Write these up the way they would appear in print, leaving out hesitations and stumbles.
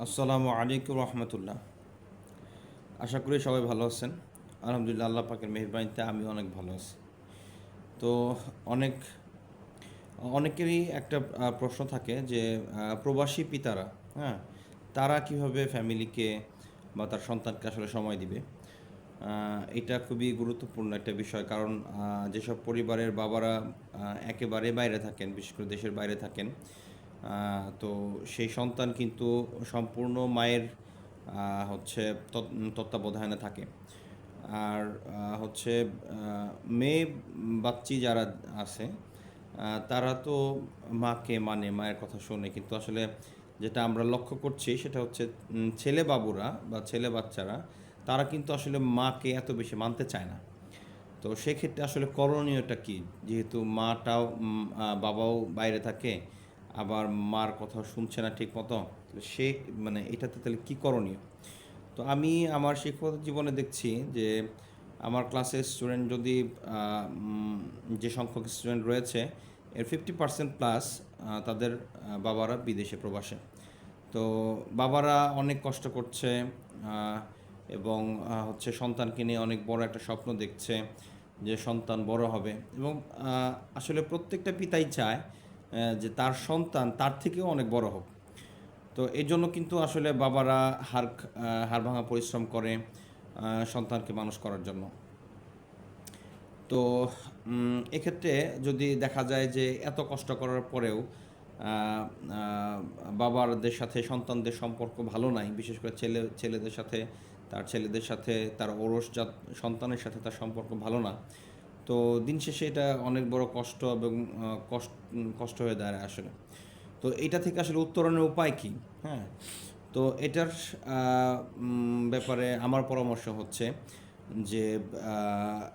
আসসালামু আলাইকুম রহমতুল্লাহ। আশা করি সবাই ভালো আছেন। আলহামদুলিল্লাহ, আল্লাহ পাকের মেহেরবানিতে আমি অনেক ভালো আছি। তো অনেক অনেকেরই একটা প্রশ্ন থাকে যে প্রবাসী পিতারা, হ্যাঁ, তারা কিভাবে ফ্যামিলিকে বা তার সন্তানকে আসলে সময় দিবে। এটা খুবই গুরুত্বপূর্ণ একটা বিষয়, কারণ যেসব পরিবারের বাবারা একেবারে বাইরে থাকেন, বিশেষ করে দেশের বাইরে থাকেন, তো সেই সন্তান কিন্তু সম্পূর্ণ মায়ের হচ্ছে তত্ত্বাবধানে থাকে। আর হচ্ছে মেয়ে বাচ্চি যারা আছে, তারা তো মাকে মানে, মায়ের কথা শোনে, কিন্তু আসলে যেটা আমরা লক্ষ্য করছি সেটা হচ্ছে ছেলে বাবুরা বা ছেলে বাচ্চারা তারা কিন্তু আসলে মাকে এত বেশি মানতে চায় না। তো সেক্ষেত্রে আসলে করণীয়টা কি, যেহেতু মাটাও বাবাও বাইরে থাকে, আবার মার কথা শুনছে না ঠিক মতো, সে মানে এটাতে তাহলে কী করণীয়? তো আমি আমার শিক্ষক জীবনে দেখছি যে আমার ক্লাসের স্টুডেন্ট যদি যে সংখ্যক স্টুডেন্ট রয়েছে এর 50% প্লাস তাদের বাবারা বিদেশে প্রবাসে। তো বাবারা অনেক কষ্ট করছে, আহ, এবং হচ্ছে সন্তানকে নিয়ে অনেক বড় একটা স্বপ্ন দেখছে যে সন্তান বড় হবে, এবং আসলে প্রত্যেকটা পিতাই চায় যে তার সন্তান তার থেকেও অনেক বড় হোক। তো এই জন্য কিন্তু আসলে বাবারা হাড় ভাঙা পরিশ্রম করে সন্তানকে মানুষ করার জন্য। তো এক্ষেত্রে যদি দেখা যায় যে এত কষ্ট করার পরেও আহ, আহ, বাবাদের সাথে সন্তানদের সম্পর্ক ভালো নাই, বিশেষ করে ছেলেদের সাথে, তার ছেলেদের সাথে তার ওরসজাত সন্তানের সাথে তার সম্পর্ক ভালো না, তো দিন শেষে এটা অনেক বড় কষ্ট এবং কষ্ট হয়ে দাঁড়ায় আসলে। তো এটা থেকে আসলে উত্তরণের উপায় কী? হ্যাঁ, তো এটার ব্যাপারে আমার পরামর্শ হচ্ছে যে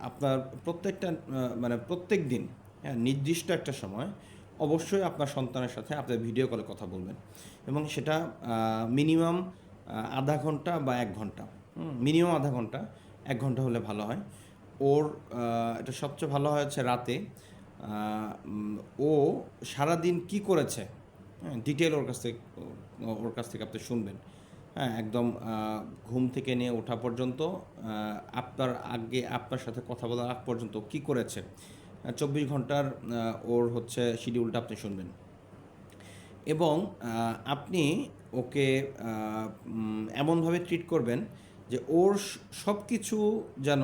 আপনার প্রত্যেকটা মানে প্রত্যেক দিন, হ্যাঁ, নির্দিষ্ট একটা সময় অবশ্যই আপনার সন্তানের সাথে আপনার ভিডিও কলে কথা বলবেন, এবং সেটা মিনিমাম আধা ঘন্টা বা 1 ঘন্টা। মিনিমাম আধা ঘন্টা, 1 ঘন্টা হলে ভালো হয়। ওর এটা সবচেয়ে ভালো হয় হচ্ছে রাতে। ও সারাদিন কি করেছে, হ্যাঁ, ডিটেল ওর কাছ থেকে আপনি শুনবেন। হ্যাঁ, একদম ঘুম থেকে নিয়ে ওঠা পর্যন্ত, আপনার সাথে কথা বলার আগ পর্যন্ত কি করেছে, 24 ঘন্টার ওর হচ্ছে শিডিউলটা আপনি শুনবেন। এবং আপনি ওকে এমনভাবে ট্রিট করবেন যে ওর সব কিছু যেন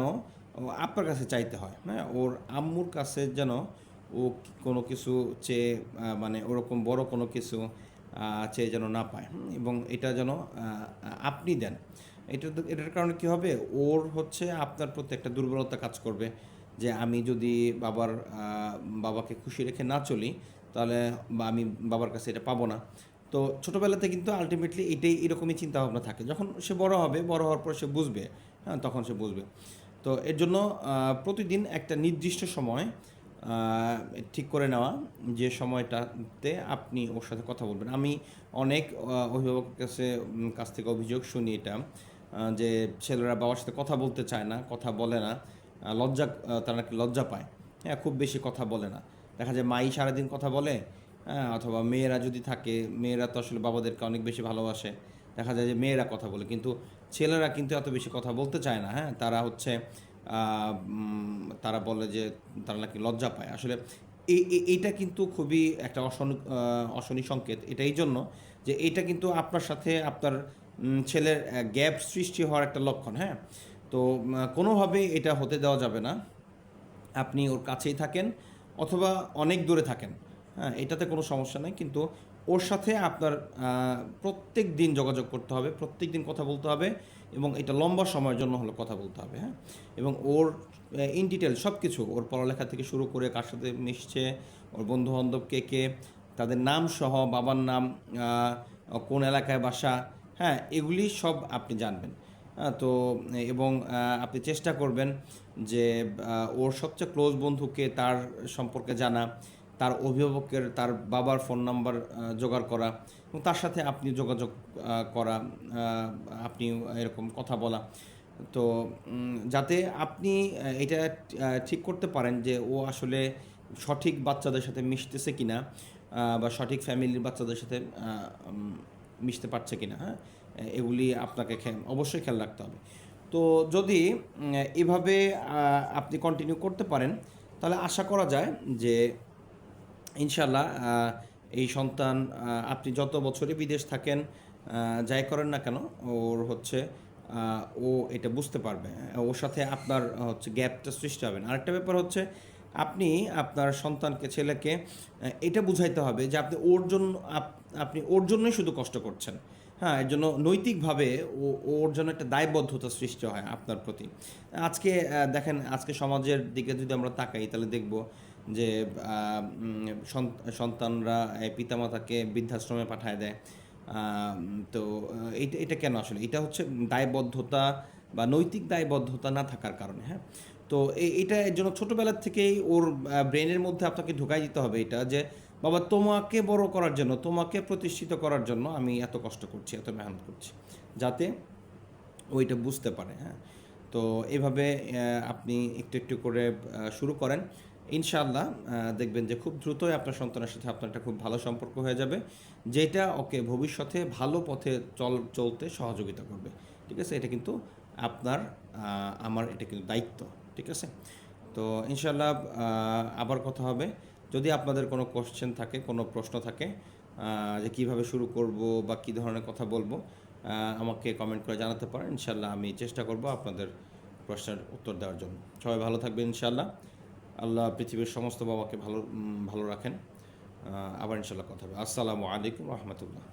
আপনার কাছে চাইতে হয়। হ্যাঁ, ওর আম্মুর কাছে যেন ও কোনো কিছু চেয়ে মানে ওরকম বড় কোনো কিছু চেয়ে যেন না পায়, এবং এটা যেন আপনি দেন। এটার কারণে কী হবে, ওর হচ্ছে আপনার প্রতি একটা দুর্বলতা কাজ করবে যে আমি যদি বাবাকে খুশি রেখে না চলি, তাহলে বা আমি বাবার কাছে এটা পাবো না। তো ছোটোবেলাতে কিন্তু আলটিমেটলি এরকমই চিন্তাভাবনা থাকে। যখন সে বড় হবে, বড় হওয়ার পর সে বুঝবে, হ্যাঁ, তখন সে বুঝবে। তো এর জন্য প্রতিদিন একটা নির্দিষ্ট সময় ঠিক করে নেওয়া, যে সময়টাতে আপনি ওর সাথে কথা বলবেন। আমি অনেক অভিভাবকের কাছ থেকে অভিযোগ শুনি এটা, যে ছেলেরা বাবার সাথে কথা বলতে চায় না, কথা বলে না, তারা নাকি লজ্জা পায়। হ্যাঁ, খুব বেশি কথা বলে না। দেখা যায় মাই সারাদিন কথা বলে, হ্যাঁ, অথবা মেয়েরা যদি থাকে, মেয়েরা তো আসলে বাবাদেরকে অনেক বেশি ভালোবাসে, দেখা যায় যে মেয়েরা কথা বলে, কিন্তু ছেলেরা কিন্তু এত বেশি কথা বলতে চায় না। হ্যাঁ, তারা হচ্ছে তারা বলে যে তারা নাকি লজ্জা পায় আসলে। এইটা কিন্তু খুবই একটা অশনি সংকেত। এটা এই জন্য যে এইটা কিন্তু আপনার সাথে আপনার ছেলের গ্যাপ সৃষ্টি হওয়ার একটা লক্ষণ। হ্যাঁ, তো কোনোভাবেই এটা হতে দেওয়া যাবে না। আপনি ওর কাছেই থাকেন অথবা অনেক দূরে থাকেন, হ্যাঁ, এটাতে কোনো সমস্যা নেই, কিন্তু ওর সাথে আপনার প্রত্যেক দিন যোগাযোগ করতে হবে, প্রত্যেক দিন কথা বলতে হবে, এবং এটা লম্বা সময়ের জন্য হলো কথা বলতে হবে। হ্যাঁ, এবং ওর ইন ডিটেল সব কিছু, ওর পড়ালেখা থেকে শুরু করে কার সাথে মিশছে, ওর বন্ধুবান্ধব কে কে, তাদের নাম সহ, বাবার নাম, কোন এলাকায় বাসা, হ্যাঁ, এগুলি সব আপনি জানবেন। তো এবং আপনি চেষ্টা করবেন যে ওর সবচেয়ে ক্লোজ বন্ধুকে তার সম্পর্কে জানা, তার অভিভাবকের, তার বাবার ফোন নাম্বার জোগাড় করা, এবং তার সাথে আপনি যোগাযোগ করা, আপনি এরকম কথা বলা। তো যাতে আপনি এটা ঠিক করতে পারেন যে ও আসলে সঠিক বাচ্চাদের সাথে মিশতেছে কিনা, বা সঠিক ফ্যামিলির বাচ্চাদের সাথে মিশতে পারছে কিনা, হ্যাঁ, এগুলি আপনাকে অবশ্যই খেয়াল রাখতে হবে। তো যদি এভাবে আপনি কন্টিনিউ করতে পারেন, তাহলে আশা করা যায় যে ইনশাল্লাহ এই সন্তান, আপনি যত বছরই বিদেশ থাকেন, যাই করেন না কেন, ওর হচ্ছে ও এটা বুঝতে পারবে, ওর সাথে আপনার হচ্ছে গ্যাপটা সৃষ্টি হবে না। আরেকটা ব্যাপার হচ্ছে, আপনি আপনার সন্তানকে, ছেলেকে এটা বুঝাইতে হবে যে আপনি ওর জন্য, আপনি ওর জন্যই শুধু কষ্ট করছেন। হ্যাঁ, এর জন্য নৈতিকভাবে ওর জন্য একটা দায়বদ্ধতা সৃষ্টি হয় আপনার প্রতি। আজকে দেখেন, আজকে সমাজের দিকে যদি আমরা তাকাই, তাহলে দেখব যে সন্তানরা পিতামাতাকে বৃদ্ধাশ্রমে পাঠায় দেয়। তো এটা এটা কেন আসলে? এটা হচ্ছে দায়বদ্ধতা বা নৈতিক দায়বদ্ধতা না থাকার কারণে, হ্যাঁ। তো এটা এর জন্য ছোটোবেলার থেকেই ওর ব্রেনের মধ্যে আপনাকে ঢুকাই দিতে হবে এটা, যে বাবা, তোমাকে বড় করার জন্য, তোমাকে প্রতিষ্ঠিত করার জন্য আমি এত কষ্ট করছি, এত মেহনত করছি, যাতে ওইটা বুঝতে পারে, হ্যাঁ। তো এভাবে আপনি একটু একটু করে শুরু করেন। ইনশাআল্লাহ দেখবেন যে খুব দ্রুতই আপনার সন্তানের সাথে আপনার একটা খুব ভালো সম্পর্ক হয়ে যাবে, যেটা ওকে ভবিষ্যতে ভালো পথে চলতে সহযোগিতা করবে। ঠিক আছে? এটা কিন্তু আপনার, আমার এটা কিন্তু দায়িত্ব। ঠিক আছে? তো ইনশাআল্লাহ আবার কথা হবে। যদি আপনাদের কোনো কোশ্চেন থাকে, কোনো প্রশ্ন থাকে, যে কীভাবে শুরু করব বা কী ধরনের কথা বলবো, আমাকে কমেন্ট করে জানাতে পারেন। ইনশাআল্লাহ আমি চেষ্টা করব আপনাদের প্রশ্নের উত্তর দেওয়ার জন্য। সবাই ভালো থাকবেন ইনশাআল্লাহ। আল্লাহ পৃথিবীর সমস্ত বাবাকে ভালো রাখেন। আবার ইনশাআল্লাহ কথা হবে। আসসালামু আলাইকুম রহমতুল্লাহ।